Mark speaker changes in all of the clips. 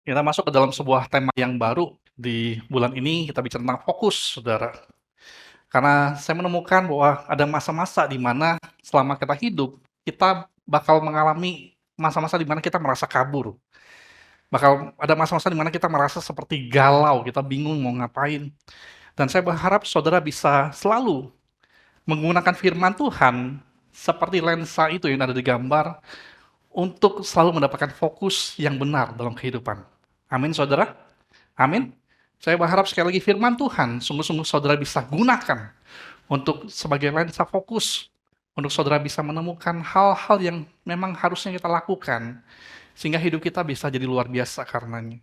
Speaker 1: Kita masuk ke dalam sebuah tema yang baru di bulan ini, kita bicara tentang fokus, saudara. Karena saya menemukan bahwa ada masa-masa di mana selama kita hidup, kita bakal mengalami masa-masa di mana kita merasa kabur. Bakal ada masa-masa di mana kita merasa seperti galau, kita bingung mau ngapain. Dan saya berharap saudara bisa selalu menggunakan firman Tuhan seperti lensa itu yang ada di gambar untuk selalu mendapatkan fokus yang benar dalam kehidupan. Amin, saudara. Amin. Saya berharap sekali lagi firman Tuhan sungguh-sungguh saudara bisa gunakan untuk sebagai lensa fokus, untuk saudara bisa menemukan hal-hal yang memang harusnya kita lakukan, sehingga hidup kita bisa jadi luar biasa karenanya.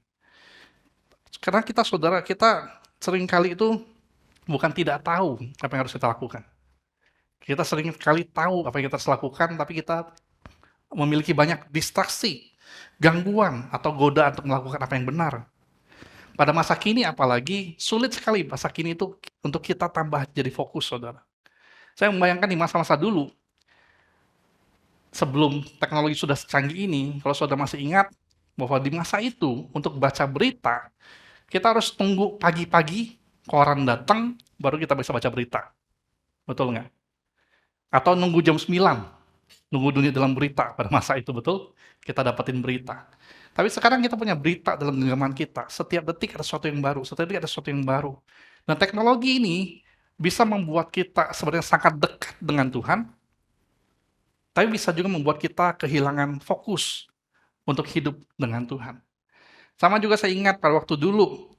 Speaker 1: Karena kita saudara, kita seringkali itu bukan tidak tahu apa yang harus kita lakukan. Kita sering kali tahu apa yang kita harus lakukan, tapi kita memiliki banyak distraksi, gangguan, atau godaan untuk melakukan apa yang benar. Pada masa kini apalagi, sulit sekali masa kini itu untuk kita tambah jadi fokus, saudara. Saya membayangkan di masa-masa dulu, sebelum teknologi sudah secanggih ini, kalau saudara masih ingat, bahwa di masa itu, untuk baca berita, kita harus tunggu pagi-pagi, koran datang, baru kita bisa baca berita. Betul nggak? Atau nunggu jam 9, nunggu dunia dalam berita pada masa itu, betul? Kita dapetin berita. Tapi sekarang kita punya berita dalam genggaman kita. Setiap detik ada sesuatu yang baru, setiap detik ada sesuatu yang baru. Nah, teknologi ini bisa membuat kita sebenarnya sangat dekat dengan Tuhan, tapi bisa juga membuat kita kehilangan fokus untuk hidup dengan Tuhan. Sama juga saya ingat pada waktu dulu,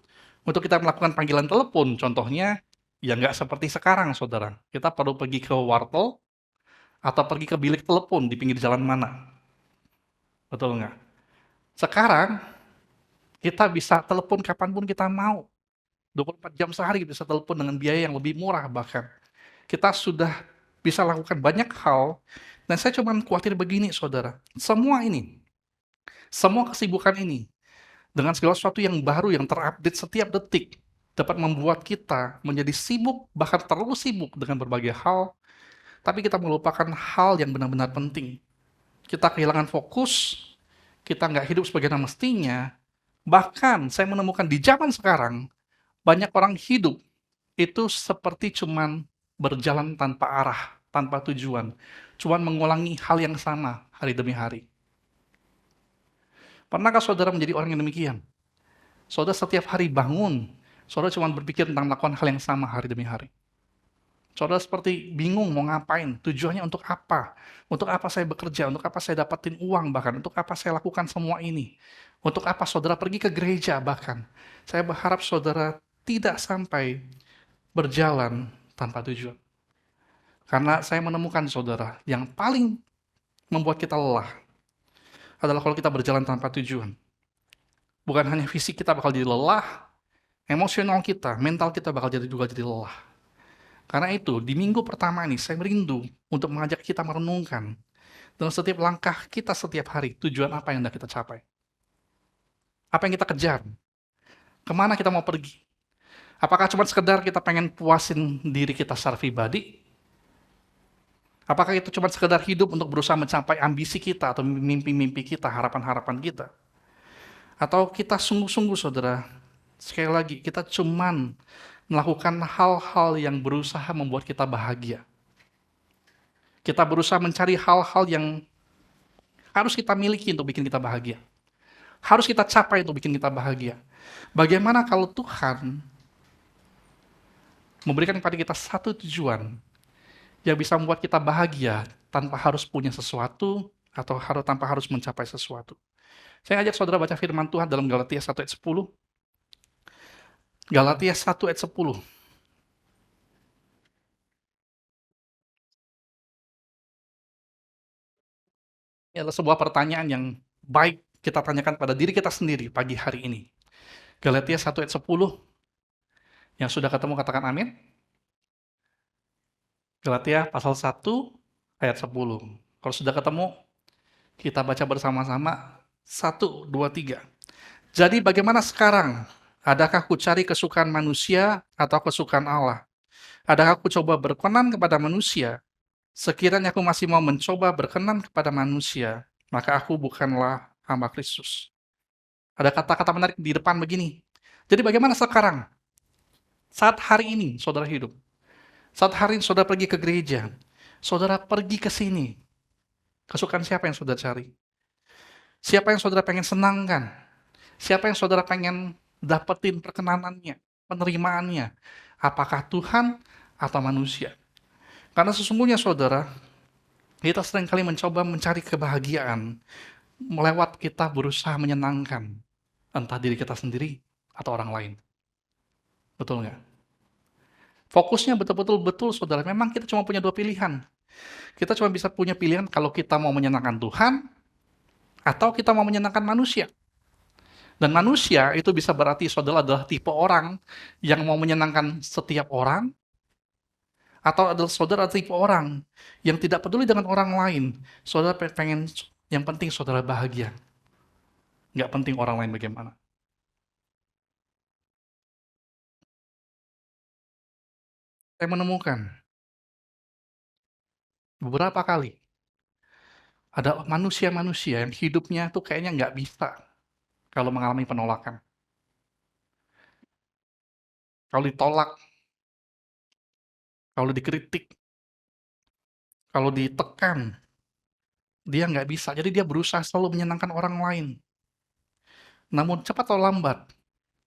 Speaker 1: untuk kita melakukan panggilan telepon, contohnya, ya nggak seperti sekarang, saudara. Kita perlu pergi ke wartel, atau pergi ke bilik telepon di pinggir jalan mana. Betul nggak? Sekarang, kita bisa telepon kapanpun kita mau. 24 jam sehari bisa telepon dengan biaya yang lebih murah bahkan. Kita sudah bisa lakukan banyak hal, dan saya cuma khawatir begini, saudara. Semua kesibukan ini, dengan segala sesuatu yang baru, yang terupdate setiap detik, dapat membuat kita menjadi sibuk, bahkan terlalu sibuk dengan berbagai hal, tapi kita melupakan hal yang benar-benar penting. Kita kehilangan fokus, kita nggak hidup sebagaimana mestinya, bahkan saya menemukan di zaman sekarang, banyak orang hidup itu seperti cuman berjalan tanpa arah, tanpa tujuan. Cuman mengulangi hal yang sama hari demi hari. Pernahkah saudara menjadi orang yang demikian? Saudara setiap hari bangun, saudara cuma berpikir tentang melakukan hal yang sama hari demi hari. Saudara seperti bingung mau ngapain, tujuannya untuk apa? Untuk apa saya bekerja, untuk apa saya dapatin uang bahkan, untuk apa saya lakukan semua ini? Untuk apa saudara pergi ke gereja bahkan. Saya berharap saudara tidak sampai berjalan tanpa tujuan. Karena saya menemukan saudara, yang paling membuat kita lelah adalah kalau kita berjalan tanpa tujuan. Bukan hanya fisik kita bakal jadi lelah, emosional kita, mental kita bakal juga jadi lelah. Karena itu, di minggu pertama ini saya merindu untuk mengajak kita merenungkan dalam setiap langkah kita setiap hari, tujuan apa yang hendak kita capai. Apa yang kita kejar? Kemana kita mau pergi? Apakah cuma sekedar kita pengen puasin diri kita secara pribadi? Apakah itu cuma sekedar hidup untuk berusaha mencapai ambisi kita atau mimpi-mimpi kita, harapan-harapan kita? Atau kita sungguh-sungguh, saudara, sekali lagi, kita cuman melakukan hal-hal yang berusaha membuat kita bahagia. Kita berusaha mencari hal-hal yang harus kita miliki untuk bikin kita bahagia. Harus kita capai untuk bikin kita bahagia. Bagaimana kalau Tuhan memberikan kepada kita satu tujuan yang bisa membuat kita bahagia tanpa harus punya sesuatu atau tanpa harus mencapai sesuatu. Saya ajak saudara baca firman Tuhan dalam Galatia 1 ayat 10. Galatia 1 ayat 10. Ini adalah sebuah pertanyaan yang baik kita tanyakan pada diri kita sendiri pagi hari ini. Galatia 1 ayat 10. Yang sudah ketemu katakan amin. Galatia pasal 1 ayat 10. Kalau sudah ketemu, kita baca bersama-sama. 1, 2, 3. Jadi bagaimana sekarang? Adakah ku cari kesukaan manusia atau kesukaan Allah? Adakah ku coba berkenan kepada manusia? Sekiranya aku masih mau mencoba berkenan kepada manusia, maka aku bukanlah hamba Kristus. Ada kata-kata menarik di depan begini. Jadi bagaimana sekarang? Saat hari ini saudara hidup. Saat hari ini saudara pergi ke gereja. Saudara pergi ke sini. Kesukaan siapa yang saudara cari? Siapa yang saudara pengen senangkan? Siapa yang saudara pengen dapetin perkenanannya, penerimaannya? Apakah Tuhan atau manusia? Karena sesungguhnya saudara, kita seringkali mencoba mencari kebahagiaan melewat kita berusaha menyenangkan entah diri kita sendiri atau orang lain. Betul nggak? Fokusnya betul-betul betul saudara, memang kita cuma punya dua pilihan. Kita cuma bisa punya pilihan kalau kita mau menyenangkan Tuhan atau kita mau menyenangkan manusia. Dan manusia itu bisa berarti saudara adalah tipe orang yang mau menyenangkan setiap orang, atau adalah saudara tipe orang yang tidak peduli dengan orang lain. Saudara pengen, yang penting saudara bahagia. Nggak penting orang lain bagaimana. Saya menemukan beberapa kali ada manusia-manusia yang hidupnya tuh kayaknya nggak bisa kalau mengalami penolakan. Kalau ditolak, kalau dikritik, kalau ditekan, dia nggak bisa. Jadi dia berusaha selalu menyenangkan orang lain. Namun cepat atau lambat,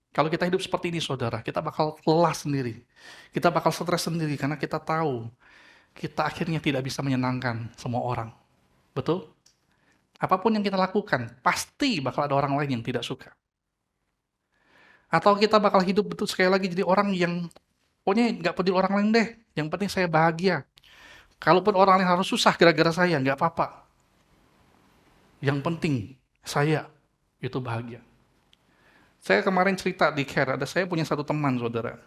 Speaker 1: kalau kita hidup seperti ini saudara, kita bakal lelah sendiri. Kita bakal stres sendiri karena kita tahu kita akhirnya tidak bisa menyenangkan semua orang. Betul? Apapun yang kita lakukan, pasti bakal ada orang lain yang tidak suka. Atau kita bakal hidup betul sekali lagi jadi orang yang pokoknya nggak peduli orang lain deh. Yang penting saya bahagia. Kalaupun orang lain harus susah gara-gara saya, nggak apa-apa. Yang penting saya itu bahagia. Saya kemarin cerita di Care, saya punya satu teman saudara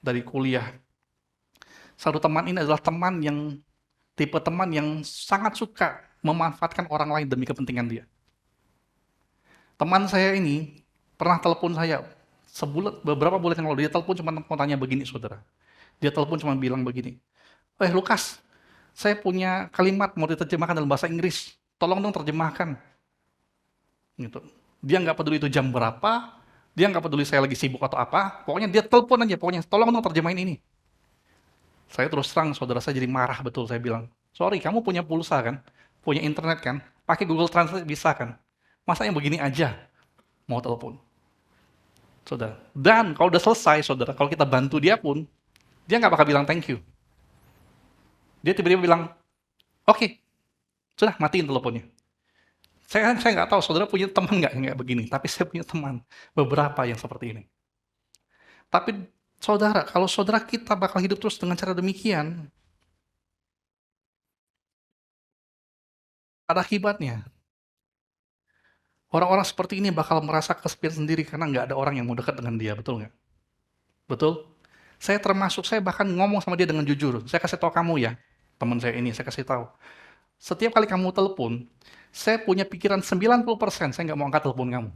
Speaker 1: dari kuliah. Satu teman ini adalah teman yang tipe teman yang sangat suka memanfaatkan orang lain demi kepentingan dia. Teman saya ini pernah telepon saya beberapa bulan yang lalu. Dia telepon cuma mau tanya begini saudara. Dia telepon cuma bilang begini, Lukas, saya punya kalimat mau diterjemahkan dalam bahasa Inggris, tolong dong terjemahkan. Gitu. Dia nggak peduli itu jam berapa, dia nggak peduli saya lagi sibuk atau apa, pokoknya dia telepon aja, pokoknya tolong dong terjemahin ini. Saya terus terang, saudara saya jadi marah betul, saya bilang, sorry, kamu punya pulsa kan, punya internet kan, pakai Google Translate bisa kan, masa yang begini aja mau telepon. Saudara. Dan kalau udah selesai, saudara, kalau kita bantu dia pun, dia nggak bakal bilang thank you. Dia tiba-tiba bilang, oke, sudah matiin teleponnya. Saya nggak tahu, saudara punya teman nggak yang kayak begini, tapi saya punya teman beberapa yang seperti ini. Tapi saudara, kalau saudara kita bakal hidup terus dengan cara demikian, ada akibatnya. Orang-orang seperti ini bakal merasa kesepian sendiri karena nggak ada orang yang mau dekat dengan dia, betul nggak? Betul? Saya termasuk, saya bahkan ngomong sama dia dengan jujur. Saya kasih tahu kamu ya, teman saya ini, saya kasih tahu. Setiap kali kamu telepon, saya punya pikiran 90% saya nggak mau angkat telepon kamu.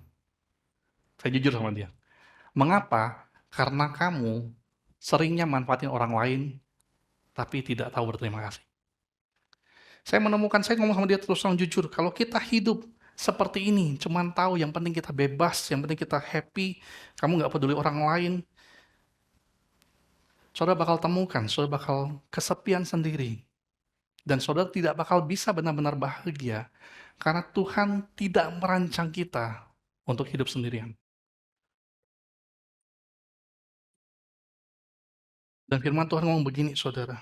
Speaker 1: Saya jujur sama dia. Mengapa? Karena kamu seringnya manfaatin orang lain, tapi tidak tahu berterima kasih. Saya menemukan, saya ngomong sama dia terus terang jujur, kalau kita hidup seperti ini, cuman tahu yang penting kita bebas, yang penting kita happy, kamu nggak peduli orang lain, saudara bakal temukan, saudara bakal kesepian sendiri. Dan saudara tidak bakal bisa benar-benar bahagia, karena Tuhan tidak merancang kita untuk hidup sendirian. Dan firman Tuhan ngomong begini, saudara.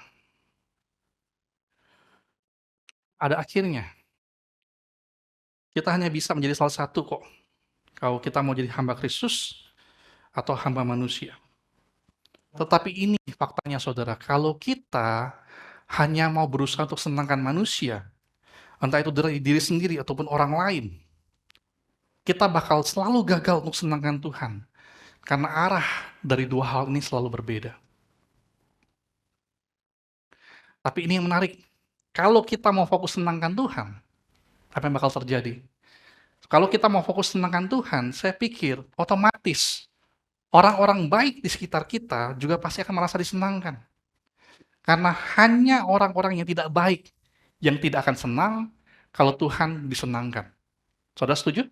Speaker 1: Ada akhirnya, kita hanya bisa menjadi salah satu kok. Kalau kita mau jadi hamba Kristus atau hamba manusia. Tetapi ini faktanya saudara, kalau kita hanya mau berusaha untuk senangkan manusia, entah itu dari diri sendiri ataupun orang lain, kita bakal selalu gagal untuk senangkan Tuhan. Karena arah dari dua hal ini selalu berbeda. Tapi ini yang menarik, kalau kita mau fokus senangkan Tuhan, apa yang bakal terjadi? Kalau kita mau fokus senangkan Tuhan, saya pikir otomatis orang-orang baik di sekitar kita juga pasti akan merasa disenangkan. Karena hanya orang-orang yang tidak baik yang tidak akan senang kalau Tuhan disenangkan. Saudara setuju?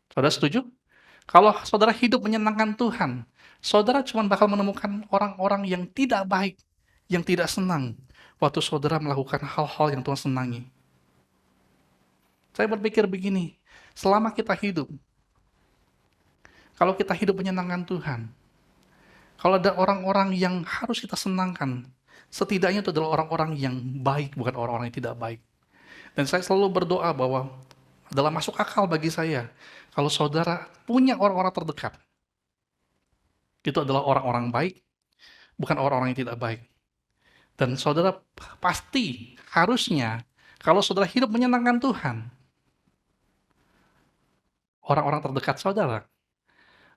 Speaker 1: Saudara setuju? Kalau saudara hidup menyenangkan Tuhan, saudara cuma bakal menemukan orang-orang yang tidak baik, yang tidak senang waktu saudara melakukan hal-hal yang Tuhan senangi. Saya berpikir begini, selama kita hidup, kalau kita hidup menyenangkan Tuhan, kalau ada orang-orang yang harus kita senangkan, setidaknya itu adalah orang-orang yang baik, bukan orang-orang yang tidak baik. Dan saya selalu berdoa bahwa adalah masuk akal bagi saya, kalau saudara punya orang-orang terdekat, itu adalah orang-orang baik, bukan orang-orang yang tidak baik. Dan saudara pasti harusnya, kalau saudara hidup menyenangkan Tuhan, orang-orang terdekat saudara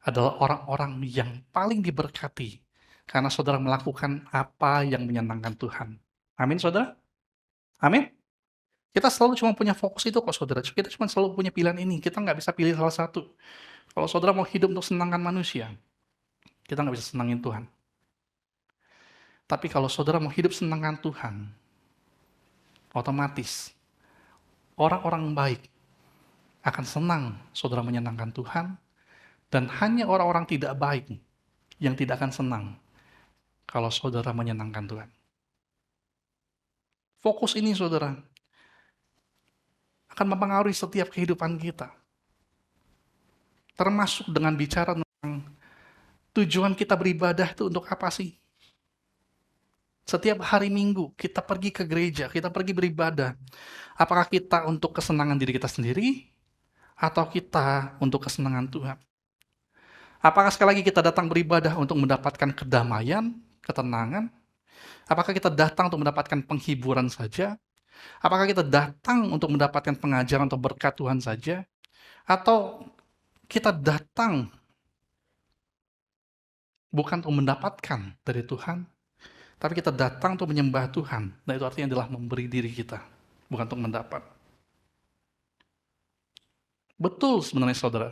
Speaker 1: adalah orang-orang yang paling diberkati karena saudara melakukan apa yang menyenangkan Tuhan. Amin, saudara? Amin? Kita selalu cuma punya fokus itu kok, saudara. Kita cuma selalu punya pilihan ini. Kita nggak bisa pilih salah satu. Kalau saudara mau hidup untuk senangkan manusia, kita nggak bisa senangin Tuhan. Tapi kalau saudara mau hidup senangkan Tuhan, otomatis orang-orang baik akan senang saudara menyenangkan Tuhan, dan hanya orang-orang tidak baik yang tidak akan senang kalau saudara menyenangkan Tuhan. Fokus ini, saudara, akan mempengaruhi setiap kehidupan kita. Termasuk dengan bicara tentang tujuan kita beribadah itu untuk apa sih? Setiap hari Minggu kita pergi ke gereja, kita pergi beribadah. Apakah kita untuk kesenangan diri kita sendiri, atau kita untuk kesenangan Tuhan? Apakah sekali lagi kita datang beribadah untuk mendapatkan kedamaian, ketenangan? Apakah kita datang untuk mendapatkan penghiburan saja? Apakah kita datang untuk mendapatkan pengajaran atau berkat Tuhan saja? Atau kita datang bukan untuk mendapatkan dari Tuhan, tapi kita datang untuk menyembah Tuhan. Nah, itu artinya adalah memberi diri kita, bukan untuk mendapat. Betul sebenarnya, saudara.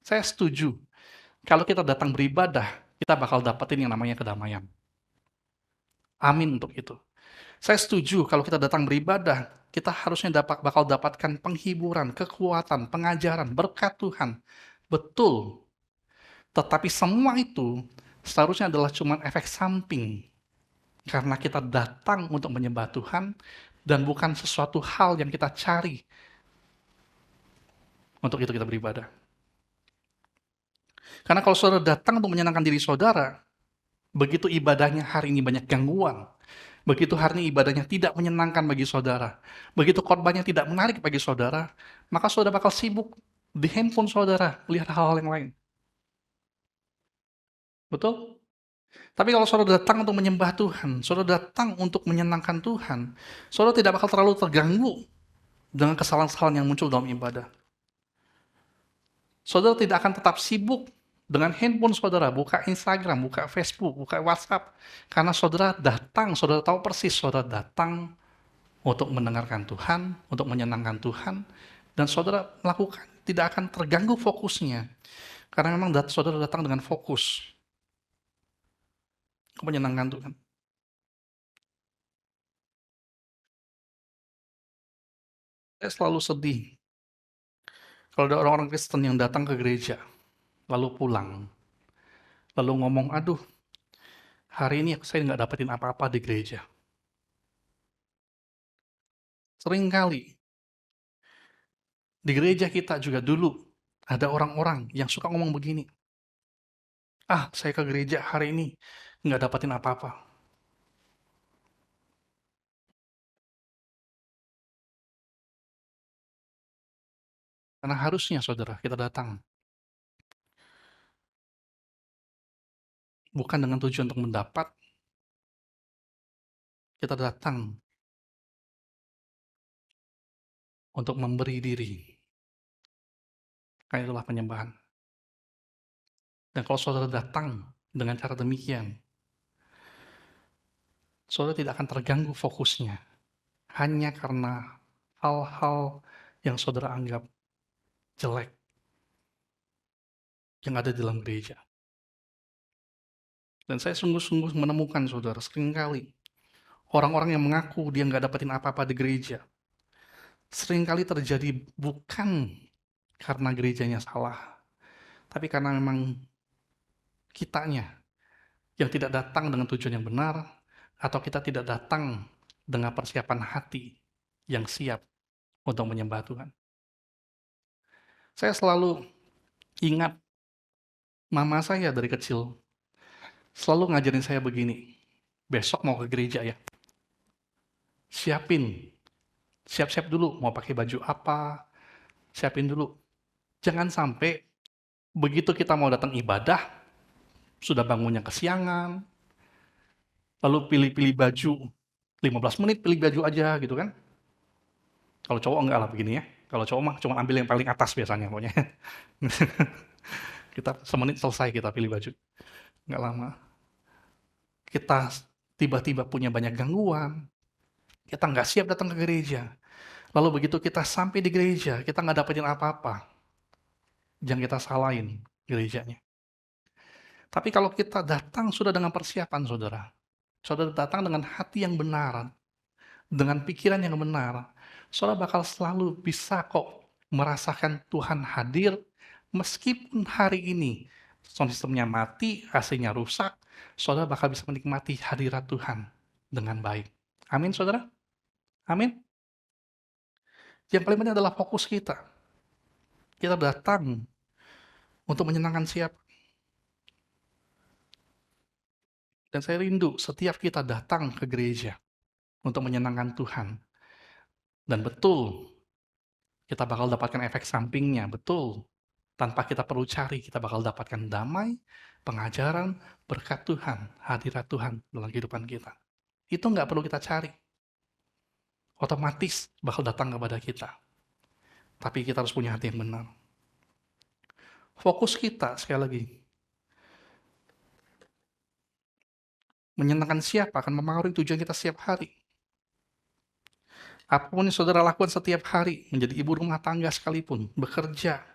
Speaker 1: Saya setuju. Kalau kita datang beribadah, kita bakal dapetin yang namanya kedamaian. Amin untuk itu. Saya setuju kalau kita datang beribadah, kita harusnya bakal dapatkan penghiburan, kekuatan, pengajaran, berkat Tuhan. Betul. Tetapi semua itu seharusnya adalah cuma efek samping. Karena kita datang untuk menyembah Tuhan, dan bukan sesuatu hal yang kita cari. Untuk itu kita beribadah. Karena kalau saudara datang untuk menyenangkan diri saudara, begitu ibadahnya hari ini banyak gangguan, begitu hari ini ibadahnya tidak menyenangkan bagi saudara, begitu khotbahnya tidak menarik bagi saudara, maka saudara bakal sibuk di handphone saudara, lihat hal-hal yang lain. Betul? Tapi kalau saudara datang untuk menyembah Tuhan, saudara datang untuk menyenangkan Tuhan, saudara tidak bakal terlalu terganggu dengan kesalahan-kesalahan yang muncul dalam ibadah. Saudara tidak akan tetap sibuk dengan handphone saudara, buka Instagram, buka Facebook, buka WhatsApp. Karena saudara datang, saudara tahu persis saudara datang untuk mendengarkan Tuhan, untuk menyenangkan Tuhan, dan saudara melakukan, tidak akan terganggu fokusnya. Karena memang saudara datang dengan fokus untuk menyenangkan Tuhan. Saya selalu sedih kalau ada orang-orang Kristen yang datang ke gereja, lalu pulang, lalu ngomong, aduh, hari ini saya nggak dapetin apa-apa di gereja. Seringkali di gereja kita juga dulu ada orang-orang yang suka ngomong begini, ah, saya ke gereja hari ini nggak dapetin apa-apa. Karena harusnya, saudara, kita datang bukan dengan tujuan untuk mendapat, kita datang untuk memberi diri. Karena itulah penyembahan. Dan kalau saudara datang dengan cara demikian, saudara tidak akan terganggu fokusnya hanya karena hal-hal yang saudara anggap jelek yang ada di dalam gereja. Dan saya sungguh-sungguh menemukan, saudara, seringkali orang-orang yang mengaku dia nggak dapetin apa-apa di gereja, seringkali terjadi bukan karena gerejanya salah, tapi karena memang kitanya yang tidak datang dengan tujuan yang benar, atau kita tidak datang dengan persiapan hati yang siap untuk menyembah Tuhan. Saya selalu ingat mama saya dari kecil, selalu ngajarin saya begini, besok mau ke gereja ya, siap-siap dulu mau pakai baju apa, siapin dulu. Jangan sampai begitu kita mau datang ibadah, sudah bangunnya kesiangan, lalu pilih-pilih baju, 15 menit pilih baju aja gitu kan. Kalau cowok enggak lah begini ya. Kalau cowok mah cuma ambil yang paling atas biasanya pokoknya. Kita semenit selesai kita pilih baju. Enggak lama. Kita tiba-tiba punya banyak gangguan. Kita nggak siap datang ke gereja. Lalu begitu kita sampai di gereja, kita nggak dapetin apa-apa. Jangan kita salahin gerejanya. Tapi kalau kita datang sudah dengan persiapan, saudara. Saudara datang dengan hati yang benar, dengan pikiran yang benar, saudara bakal selalu bisa kok merasakan Tuhan hadir, meskipun hari ini sound systemnya mati, AC-nya rusak, saudara bakal bisa menikmati hadirat Tuhan dengan baik. Amin, saudara? Amin. Yang paling penting adalah fokus kita. Kita datang untuk menyenangkan siapa. Dan saya rindu setiap kita datang ke gereja untuk menyenangkan Tuhan. Dan betul, kita bakal dapatkan efek sampingnya, betul. Tanpa kita perlu cari, kita bakal dapatkan damai, pengajaran, berkat Tuhan, hadirat Tuhan dalam kehidupan kita. Itu nggak perlu kita cari. Otomatis bakal datang kepada kita. Tapi kita harus punya hati yang benar. Fokus kita, sekali lagi, menyenangkan siapa akan mempengaruhi tujuan kita setiap hari. Apapun yang saudara lakukan setiap hari, menjadi ibu rumah tangga sekalipun, bekerja,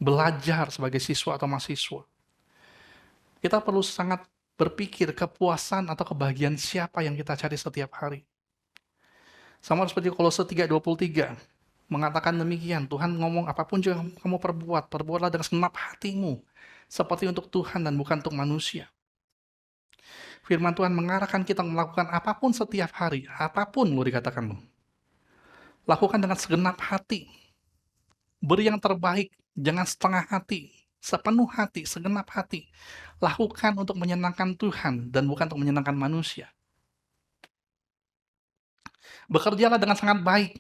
Speaker 1: belajar sebagai siswa atau mahasiswa, kita perlu sangat berpikir kepuasan atau kebahagiaan siapa yang kita cari setiap hari. Sama seperti Kolose 3:23 mengatakan demikian, Tuhan ngomong apapun juga kamu perbuat, perbuatlah dengan segenap hatimu, seperti untuk Tuhan dan bukan untuk manusia. Firman Tuhan mengarahkan kita melakukan apapun setiap hari, apapun mau dikatakan lo. Lakukan dengan segenap hati. Beri yang terbaik, jangan setengah hati, sepenuh hati, segenap hati. Lakukan untuk menyenangkan Tuhan dan bukan untuk menyenangkan manusia. Bekerjalah dengan sangat baik,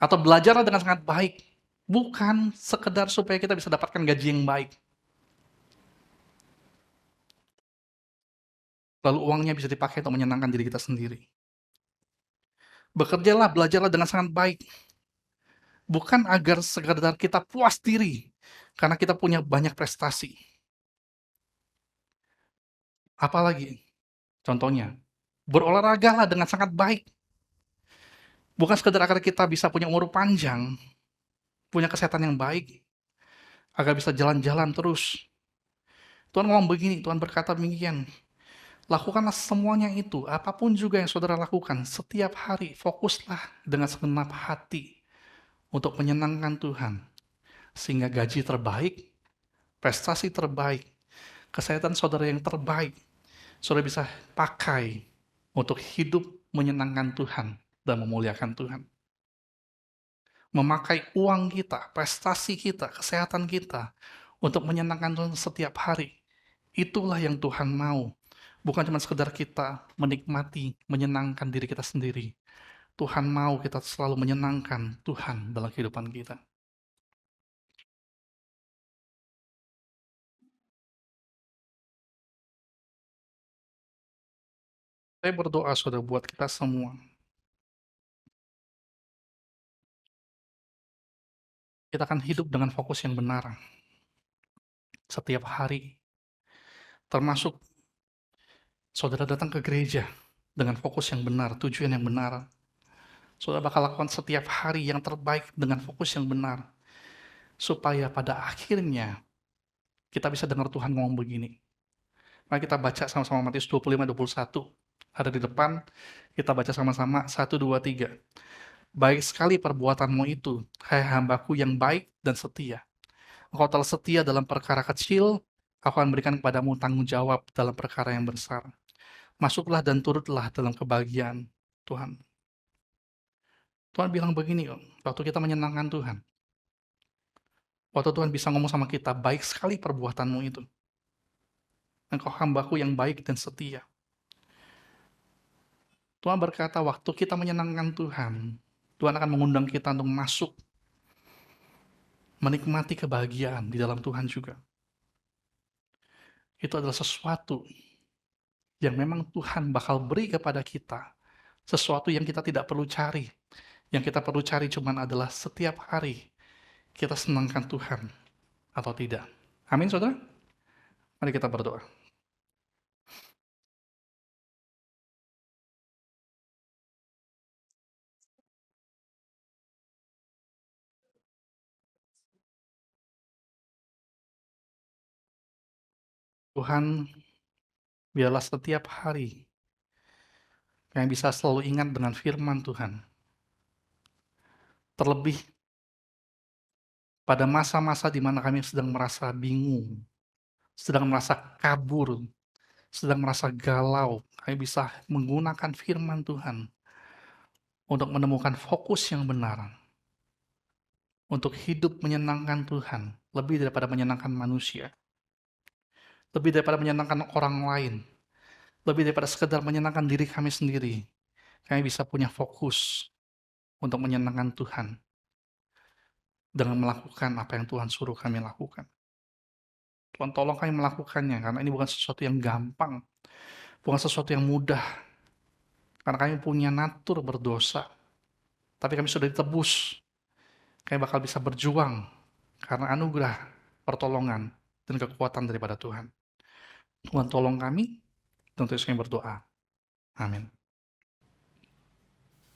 Speaker 1: atau belajarlah dengan sangat baik, bukan sekedar supaya kita bisa dapatkan gaji yang baik. Lalu uangnya bisa dipakai untuk menyenangkan diri kita sendiri. Bekerjalah, belajarlah dengan sangat baik, bukan agar sekedar kita puas diri, karena kita punya banyak prestasi. Apalagi, contohnya, berolahragalah dengan sangat baik. Bukan sekedar agar kita bisa punya umur panjang, punya kesehatan yang baik, agar bisa jalan-jalan terus. Tuhan ngomong begini, Tuhan berkata demikian, lakukanlah semuanya itu, apapun juga yang saudara lakukan, setiap hari fokuslah dengan segenap hati untuk menyenangkan Tuhan. Sehingga gaji terbaik, prestasi terbaik, kesehatan saudara yang terbaik, saudara bisa pakai untuk hidup menyenangkan Tuhan dan memuliakan Tuhan. Memakai uang kita, prestasi kita, kesehatan kita untuk menyenangkan Tuhan setiap hari. Itulah yang Tuhan mau. Bukan cuma sekedar kita menikmati, menyenangkan diri kita sendiri. Tuhan mau kita selalu menyenangkan Tuhan dalam kehidupan kita. Saya berdoa, saudara, buat kita semua. Kita akan hidup dengan fokus yang benar setiap hari. Termasuk saudara datang ke gereja dengan fokus yang benar, tujuan yang benar. Saudara bakal lakukan setiap hari yang terbaik dengan fokus yang benar. Supaya pada akhirnya kita bisa dengar Tuhan ngomong begini. Mari kita baca sama-sama Matius 25:21. Ada di depan, kita baca sama-sama 1, 2, 3. Baik sekali perbuatanmu itu, hai hambaku yang baik dan setia. Engkau telah setia dalam perkara kecil, aku akan berikan kepadamu tanggung jawab dalam perkara yang besar. Masuklah dan turutlah dalam kebahagiaan Tuhan. Tuhan bilang begini kok, waktu kita menyenangkan Tuhan. Waktu Tuhan bisa ngomong sama kita, baik sekali perbuatanmu itu. Engkau hambaku yang baik dan setia. Tuhan berkata, waktu kita menyenangkan Tuhan, Tuhan akan mengundang kita untuk masuk, menikmati kebahagiaan di dalam Tuhan juga. Itu adalah sesuatu yang memang Tuhan bakal beri kepada kita. Sesuatu yang kita tidak perlu cari. Yang kita perlu cari cuman adalah setiap hari kita senangkan Tuhan atau tidak. Amin, saudara? Mari kita berdoa. Tuhan, biarlah setiap hari yang bisa selalu ingat dengan firman Tuhan. Terlebih pada masa-masa di mana kami sedang merasa bingung, sedang merasa kabur, sedang merasa galau, kami bisa menggunakan firman Tuhan untuk menemukan fokus yang benar, untuk hidup menyenangkan Tuhan, lebih daripada menyenangkan manusia, lebih daripada menyenangkan orang lain, lebih daripada sekedar menyenangkan diri kami sendiri. Kami bisa punya fokus untuk menyenangkan Tuhan dengan melakukan apa yang Tuhan suruh kami lakukan. Tuhan tolong kami melakukannya, karena ini bukan sesuatu yang gampang, bukan sesuatu yang mudah, karena kami punya natur berdosa, tapi kami sudah ditebus. Kami bakal bisa berjuang karena anugerah, pertolongan, dan kekuatan daripada Tuhan. Tuhan tolong kami, tentu kami berdoa. Amin.